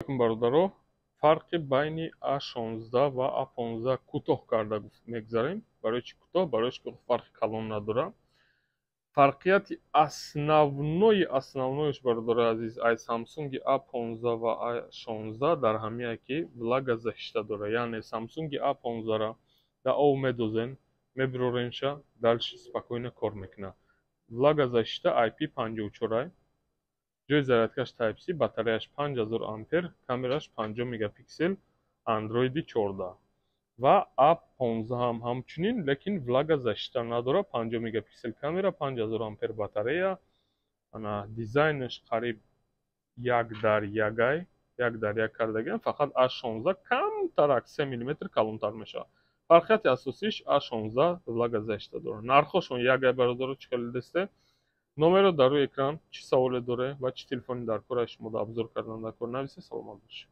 бародаро, фарқи байни А16 ва А15 кӯтоҳ карда мегзарем. Барои чӣ кӯтоҳ? Барои ки фарқи калон надора. Фарқияти основноиш бародари азиз ай Samsung A15 ва A16 дар ҳамия ки влага защита дора. Яъне Samsung A15-ра да об медозен, мебироренша, дальше спокойно кор мекунад. Влага защита IP54, ҷои зарядкаш Type-C, батареяш 5000 ампер, камераш 50 мегапиксел, Android 14. Ва A15 ҳам ҳамчунин, лекин влага защита надора, 50 мегапиксел камера, 5000 ампер батарея. Ана дизайнаш қариб 1:1 кардаган, фақат A16 камтарак 3 мм калонтар мешавад. Фарқияти асосиш A16 влага защита дора. Нархошон ягай бародаро чӣ хеле дасте. Номеро дар рӯи экран, чӣ саволе доре ва чӣ телефони дар кораи шумо да обзор кардан дар кор нависе. Саломат бошед.